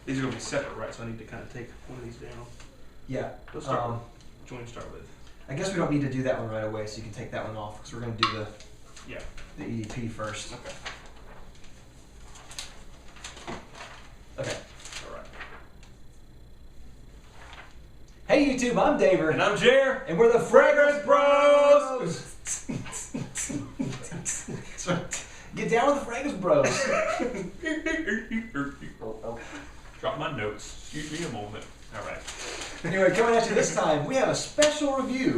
These are going to be separate, right? So I need to kind of take one of these down. Yeah. Let's start with, which one to start with? I guess we don't need to do that one right away, so you can take that one off, because we're going to do the EDP first. Okay. Okay. All right. Hey YouTube, I'm David. And I'm Jer. And we're the Fragrance Bros! That's right. Get down with the Fragrance Bros. Drop my notes. Excuse me a moment. All right. Anyway, coming at you this time, we have a special review.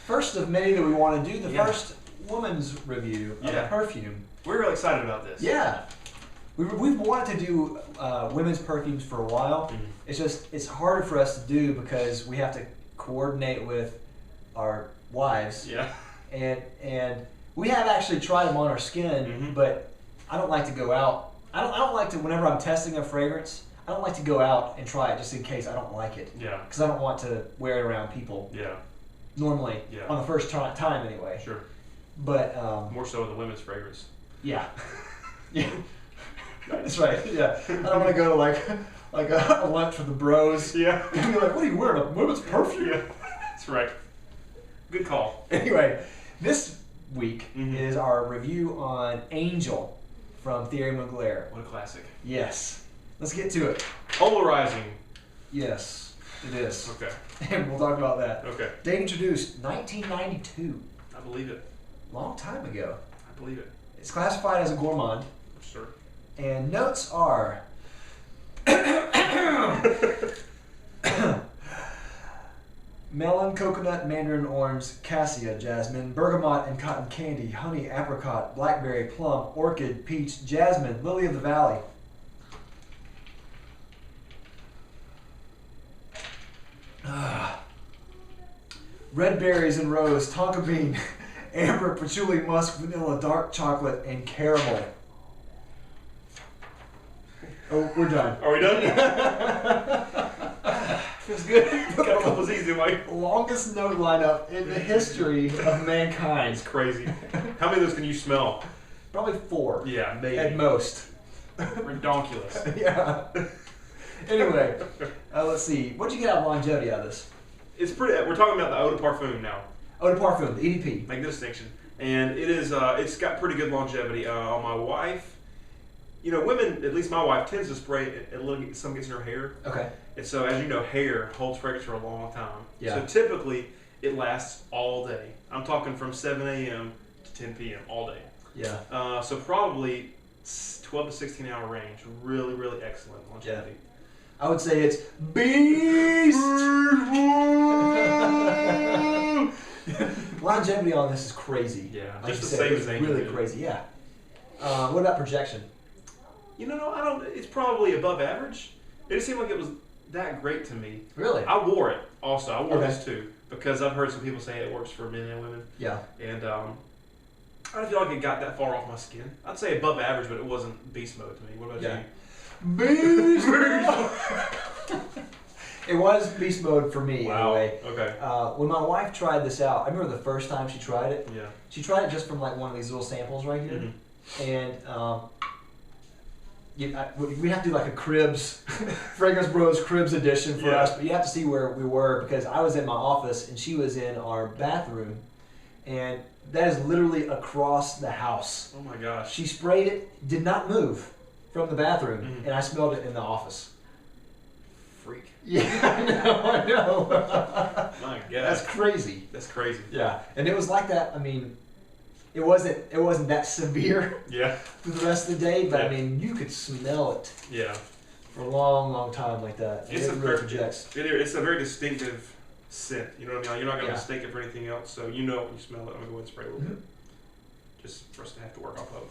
First of many that we want to do. The first woman's review of a perfume. We're really excited about this. Yeah. We've wanted to do women's perfumes for a while. Mm-hmm. It's just, it's harder for us to do because we have to coordinate with our wives. Yeah. And we have actually tried them on our skin, but I don't like to go out. I don't like to, whenever I'm testing a fragrance, I don't like to go out and try it just in case I don't like it. Yeah. Because I don't want to wear it around people. Yeah. Normally. Yeah. On the first time anyway. Sure. But more so with the women's fragrance. Yeah. Yeah. That's right. Yeah. I don't want to go to like a lunch with the bros. Yeah. And be like, what are you wearing? A women's perfume? Yeah. That's right. Good call. Anyway, this week is our review on Angel from Thierry Mugler. What a classic. Yes. Let's get to it. Polarizing. Yes, it is. Okay. And we'll talk about that. Okay. Date introduced 1992. I believe it. Long time ago. I believe it. It's classified as a gourmand. Sure. And notes are melon, coconut, mandarin orange, cassia, jasmine, bergamot and cotton candy, honey, apricot, blackberry, plum, orchid, peach, jasmine, lily of the valley. Red berries and rose, tonka bean, amber, patchouli, musk, vanilla, dark chocolate, and caramel. Oh, we're done. Are we done? Feels good. Got a couple easy, Mike. Longest note lineup in the history of mankind. It's crazy. How many of those can you smell? Probably 4. Yeah, maybe. At most. Redonkulous. Yeah. Anyway, let's see. What'd you get out of longevity out of this? It's pretty. We're talking about the eau de parfum now. Eau de parfum, the EDP. Make the distinction. And it is. It's got pretty good longevity. On my wife, you know, women, at least my wife, tends to spray it. Some gets in her hair. Okay. And so, as you know, hair holds fragrance for a long time. Yeah. So typically, it lasts all day. I'm talking from 7 a.m. to 10 p.m. all day. Yeah. So probably 12 to 16 hour range. Really, really excellent longevity. Yeah. I would say it's beast. Longevity on this is crazy. Yeah. Like Just the said, same it's as Angel. really crazy. Yeah. What about projection? You know, I don't. It's probably above average. It didn't seem like it was that great to me. Really? I wore it also. I wore this too because I've heard some people say it works for men and women. Yeah. And I don't feel like it got that far off my skin. I'd say above average, but it wasn't beast mode to me. What about you? Beast mode. It was beast mode for me anyway. Okay. When my wife tried this out, I remember the first time she tried it. Yeah. She tried it just from like one of these little samples right here, and we have to do like a Cribs, Fragrance Bros Cribs edition for us. But you have to see where we were because I was in my office and she was in our bathroom, and that is literally across the house. Oh my gosh. She sprayed it, did not move from the bathroom, and I smelled it in the office. Freak. Yeah, I know. My God. That's crazy. That's crazy. Yeah, and it was like that. I mean, it wasn't that severe. Yeah. For the rest of the day, but I mean, you could smell it. Yeah. For a long, long time like that. It's it really projects. It's a very distinctive scent. You know what I mean? Like, you're not going to mistake it for anything else. So you know when you smell it. I'm going to go ahead and spray a little bit, just for us to have to work off of.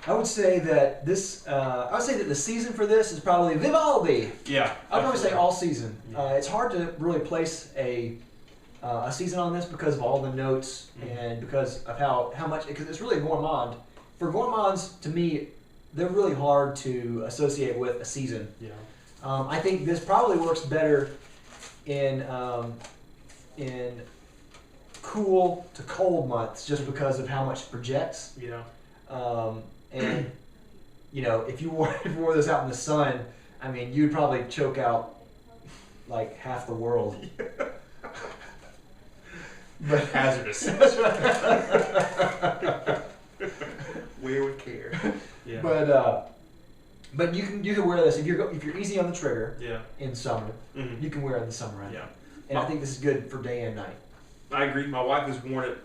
I would say that the season for this is probably Vivaldi. Yeah. I'd probably say all season. Yeah. It's hard to really place a season on this because of all the notes and because of how much, because it's really a gourmand. For gourmands, to me, they're really hard to associate with a season. Yeah. I think this probably works better in cool to cold months just because of how much it projects. Yeah. And you know, if you wore this out in the sun, I mean, you'd probably choke out like half the world. But hazardous. Wear with care. Yeah. But you can wear this if you're easy on the trigger. Yeah. In summer, Mm-hmm. you can wear it in the summer. Right? Yeah. And I think this is good for day and night. I agree. My wife has worn it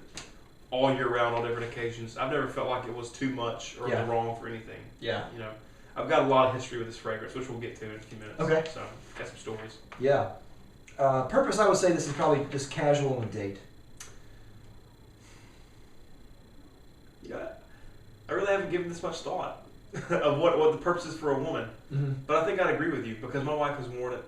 all year round on different occasions. I've never felt like it was too much or wrong for anything. Yeah. You know, I've got a lot of history with this fragrance, which we'll get to in a few minutes. Okay. So, got some stories. Yeah. Purpose, I would say this is probably just casual on a date. Yeah. I really haven't given this much thought of what the purpose is for a woman. Mm-hmm. But I think I'd agree with you because my wife has worn it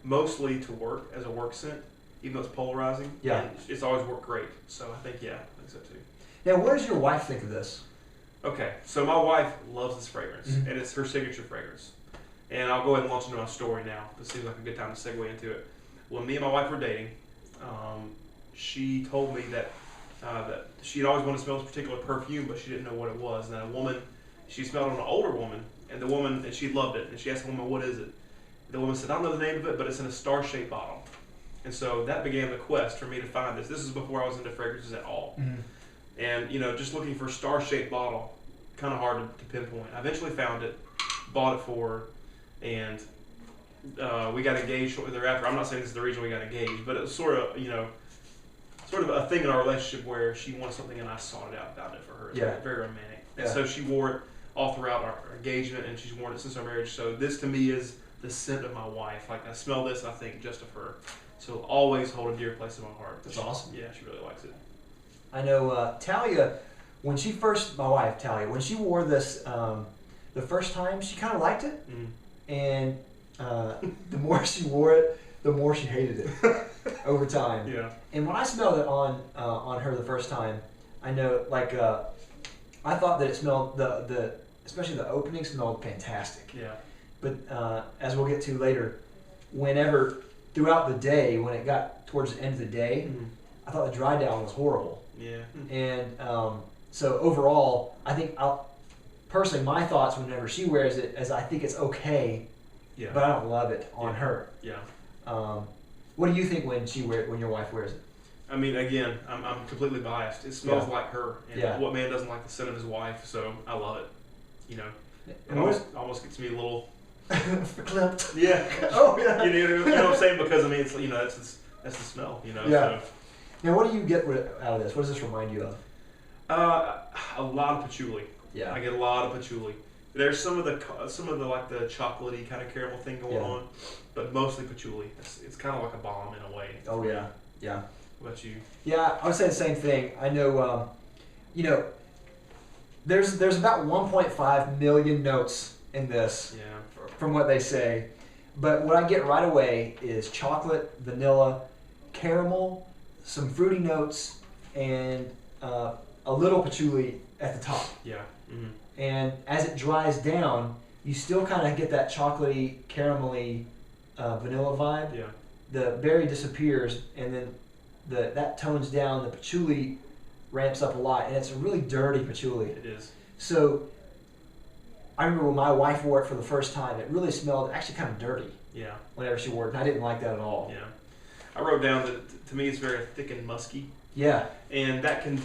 mostly to work as a work scent, even though it's polarizing. Yeah. And it's always worked great. So I think so too. Now, what does your wife think of this? Okay, so my wife loves this fragrance, Mm-hmm. and it's her signature fragrance. And I'll go ahead and launch into my story now. This seems like a good time to segue into it. When me and my wife were dating, she told me that she'd always wanted to smell this particular perfume, but she didn't know what it was. And she smelled it on an older woman, and she loved it. And she asked the woman, "What is it?" The woman said, "I don't know the name of it, but it's in a star-shaped bottle." And so that began the quest for me to find this. This is before I was into fragrances at all. Mm-hmm. And, just looking for a star-shaped bottle, kind of hard to pinpoint. I eventually found it, bought it for her, and we got engaged shortly thereafter. I'm not saying this is the reason we got engaged, but it was sort of a thing in our relationship where she wanted something and I sought it out, found it for her. It's very, very romantic. And so she wore it all throughout our engagement, and she's worn it since our marriage. So this to me is the scent of my wife. Like I smell this, I think just of her. So it'll always hold a dear place in my heart. That's awesome. Yeah, she really likes it. I know Talia, my wife Talia, when she wore this the first time, she kind of liked it. Mm-hmm. And the more she wore it, the more she hated it over time. Yeah. And when I smelled it on her the first time, I know I thought that it smelled especially the opening smelled fantastic. Yeah. But as we'll get to later, whenever throughout the day, when it got towards the end of the day, Mm-hmm. I thought the dry down was horrible. Yeah. And so overall, I think personally my thoughts whenever she wears it is I think it's okay, but I don't love it on her. Yeah. What do you think when your wife wears it? I mean, again, I'm completely biased. It smells like her, and what man doesn't like the scent of his wife? So I love it. It almost gets me a little verklempt. Yeah. Oh yeah. You know what I'm saying? Because I mean, it's that's the smell. Yeah. So. Now, what do you get out of this? What does this remind you of? A lot of patchouli. Yeah. I get a lot of patchouli. There's some of the like the chocolatey kind of caramel thing going on, but mostly patchouli. It's kind of like a balm in a way. Oh yeah. Yeah. What about you? Yeah, I would say the same thing. I know, there's about 1.5 million notes in this, from what they say. But what I get right away is chocolate, vanilla, caramel, some fruity notes, and a little patchouli at the top. Yeah. Mm-hmm. And as it dries down, you still kind of get that chocolatey, caramelly, vanilla vibe. Yeah. The berry disappears, and then that tones down. The patchouli ramps up a lot, and it's a really dirty patchouli. It is. So I remember when my wife wore it for the first time, it really smelled actually kind of dirty. Yeah. Whenever she wore it, and I didn't like that at all. Yeah. I wrote down that to me it's very thick and musky. Yeah. And that can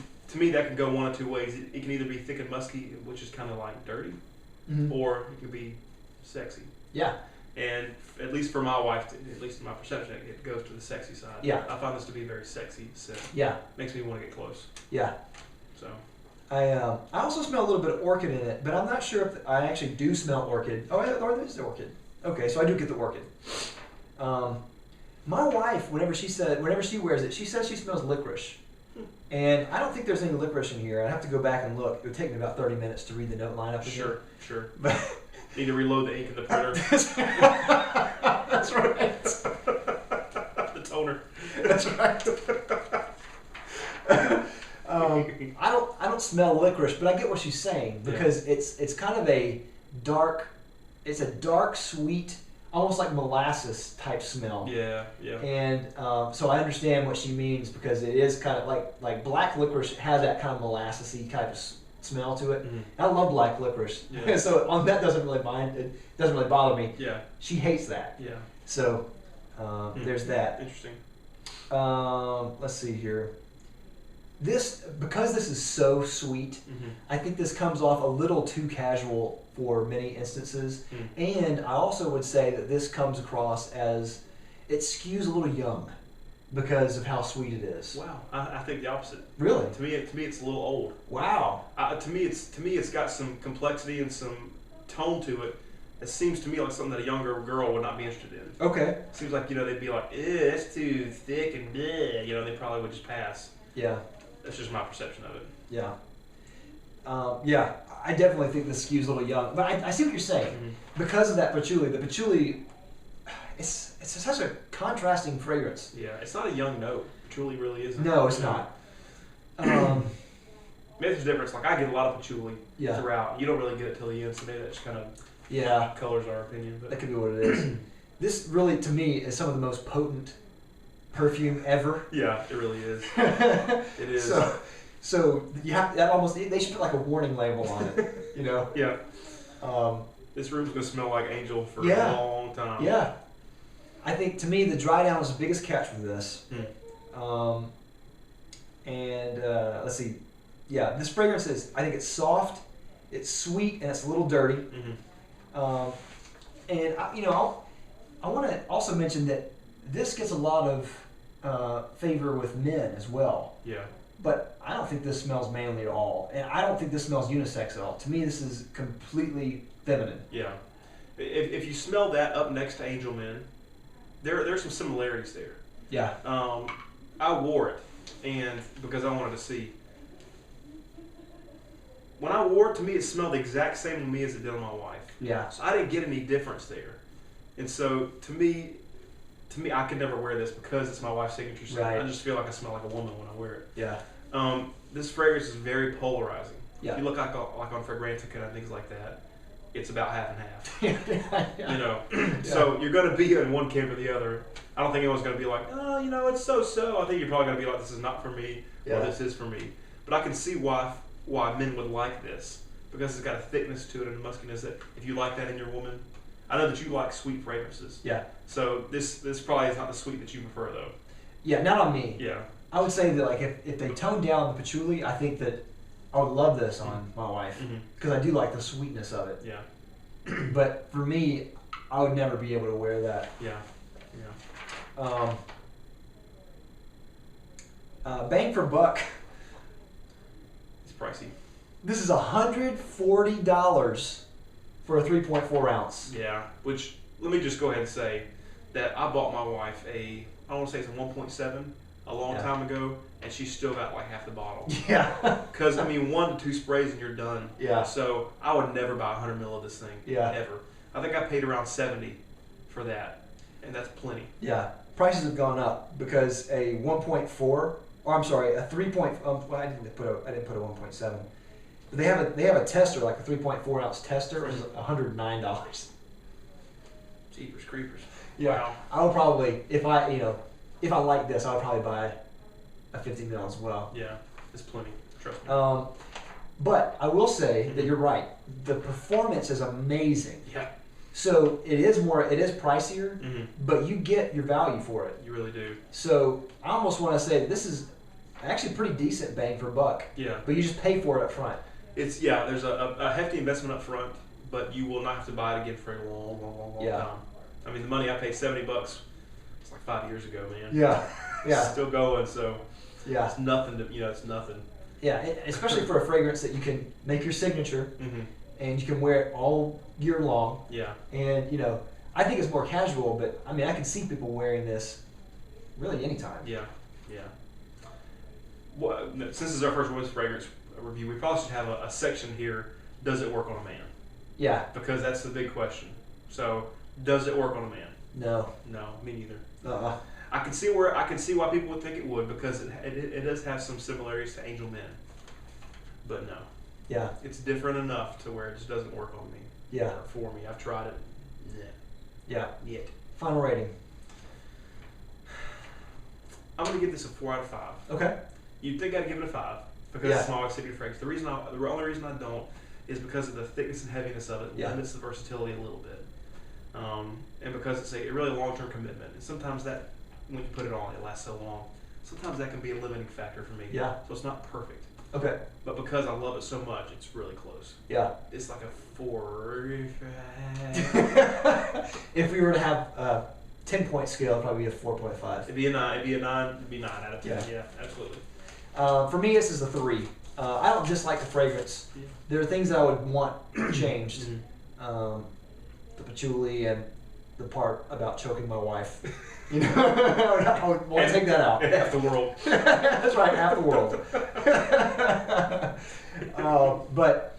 go one of two ways. It can either be thick and musky, which is kind of like dirty, Mm-hmm. or it could be sexy. Yeah. And at least for my wife, at least in my perception, it goes to the sexy side. Yeah. I find this to be a very sexy scent. Yeah. Makes me want to get close. Yeah. So. I also smell a little bit of orchid in it, but I'm not sure if I actually do smell orchid. Oh, or there's the orchid. Okay, so I do get the orchid. My wife, whenever she wears it, she says she smells licorice. And I don't think there's any licorice in here. I'd have to go back and look. It would take me about 30 minutes to read the note line up again. Sure. But need to reload the ink in the printer. That's right. The toner. That's right. I don't smell licorice, but I get what she's saying because it's kind of a dark, sweet, almost like molasses type smell. Yeah. And so I understand what she means because it is kind of like black licorice has that kind of molassesy type of smell to it. Mm-hmm. And I love black licorice, Yeah. so on that doesn't really mind. It doesn't really bother me. Yeah. She hates that. Yeah. So there's that. Interesting. Let's see here. Because this is so sweet, Mm-hmm. I think this comes off a little too casual for many instances. And I also would say that this comes across as it skews a little young because of how sweet it is. Wow, I think the opposite. Really? To me, it's a little old. Wow. To me, it's got some complexity and some tone to it. It seems to me like something that a younger girl would not be interested in. Okay. Seems like they'd be like, it's too thick and bleh. They probably would just pass. Yeah. That's just my perception of it. Yeah. Yeah, I definitely think this skews a little young, but I see what you're saying. Mm-hmm. Because of that patchouli, the patchouli, it's such a contrasting fragrance. Yeah, it's not a young note. It truly really isn't. No, it's not. Maybe there's a difference. Like I get a lot of patchouli Yeah. throughout. You don't really get it till the end, so maybe that just kind of Yeah, colors our opinion. But that could be what it is. This really, to me, is some of the most potent perfume ever. yeah, it really is. It is. So you have that almost. They should put like a warning label on it. Yeah. Um, This room's gonna smell like angel for Yeah. a long time. yeah. I think to me the dry down is the biggest catch with this. Let's see. Yeah, this fragrance is. I think it's soft, it's sweet, and it's a little dirty. Mm-hmm. I want to also mention that this gets a lot of favor with men as well. Yeah. But I don't think this smells manly at all, and I don't think this smells unisex at all. To me, this is completely feminine. Yeah. If you smell that up next to Angel Men, there's some similarities there. Yeah. I wore it, and because I wanted to see. When I wore it, to me, it smelled the exact same to me as it did on my wife. Yeah. So I didn't get any difference there, and so to me, I could never wear this because it's my wife's signature scent. Right. I just feel like I smell like a woman when I wear it. Yeah. This fragrance is very polarizing. Yeah. If you look like on Fragrantica and things like that, it's about half and half. Yeah. So you're going to be in one camp or the other. I don't think anyone's going to be like, oh, it's so-so. I think you're probably going to be like, this is not for me, or this is for me. But I can see why men would like this, because it's got a thickness to it and a muskiness that if you like that in your woman, I know that you like sweet fragrances. Yeah. So this probably is not the sweet that you prefer, though. Yeah, not on me. Yeah. I would say that like if they tone down the patchouli, I think that I would love this on my wife because I do like the sweetness of it. Yeah. But for me, I would never be able to wear that. Yeah. Yeah. Bang for buck. It's pricey. This is $140 for a 3.4 ounce. Yeah. Which, let me just go ahead and say that I bought my wife I want to say it's a 1.7 a long time ago, and she still got like half the bottle. Yeah. Because, 1 to 2 sprays and you're done. Yeah. So I would never buy 100 mil of this thing. Yeah. Ever. I think I paid around 70 for that, and that's plenty. Yeah. Prices have gone up because a 1.4, or I'm sorry, a 3. Well, I didn't put a 1.7. But they have a tester, like a 3.4 ounce tester, is $109. Jeepers creepers. Yeah. Wow. I would probably, if I like this, I would probably buy a 50 mil as well. Yeah, it's plenty. Trust me. But I will say that you're right. The performance is amazing. Yeah. So it is pricier, Mm-hmm. but you get your value for it. You really do. So I almost want to say that this is actually pretty decent bang for buck. Yeah. But you just pay for it up front. There's a hefty investment up front, but you will not have to buy it again for a long time. The money I paid, $70, it's like 5 years ago, man. Yeah. Yeah. Still going, so yeah. it's nothing it's nothing. Yeah, especially for a fragrance that you can make your signature and you can wear it all year long. Yeah. And, I think it's more casual, but I can see people wearing this really anytime. Yeah. Yeah. Well, since this is our first women's fragrance review, we probably should have a section here, does it work on a man? Yeah. Because that's the big question. So, does it work on a man? No. No, me neither. Uh-uh. I can see why people would think it would, because it does have some similarities to Angel Men. But no. Yeah. It's different enough to where it just doesn't work on me. Yeah. Or for me. I've tried it. Yeah. Yet. Final rating. I'm going to give this a 4 out of 5. Okay. You'd think I'd give it a 5. because it's an all exhibited fragrance. The only reason I don't is because of the thickness and heaviness of it. Limits the versatility a little bit, and because it's a really long-term commitment. And sometimes that, when you put it on, it lasts so long. Sometimes that can be a limiting factor for me. Yeah. So it's not perfect. Okay. But because I love it so much, it's really close. Yeah. It's like a 4. If we were to have a 10-point scale, it'd probably be a 4.5. It'd be a 9. It'd be a 9. It'd be 9 out of 10. Yeah, absolutely. For me, this is a 3. I don't dislike the fragrance. Yeah. There are things that I would want changed. The patchouli and the part about choking my wife. You know, I would want to take that out. Half the world. That's right, half the world. But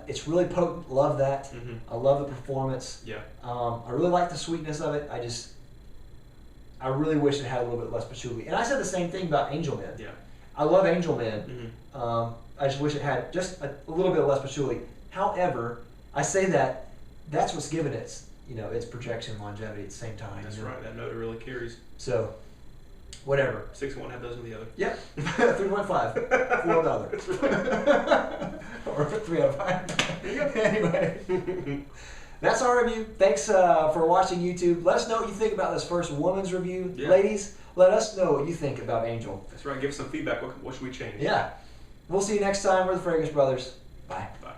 it's really potent. Love that. I love the performance. Yeah. I really like the sweetness of it. I really wish it had a little bit less patchouli. And I said the same thing about Angel Men. Yeah. I love Angel Men. I just wish it had just a little bit less patchouli. However, I say that's what's given it, its projection and longevity at the same time. That's right. That note really carries. So, whatever. 6 of one, half dozen of the other. Yep. 3.5. 4 of the other. Or 3 out of 5. Anyway. That's our review. Thanks for watching YouTube. Let us know what you think about this first woman's review. Yeah. Ladies, let us know what you think about Angel. That's right. Give us some feedback. What should we change? Yeah. We'll see you next time. We're the Fragrance Brothers. Bye. Bye.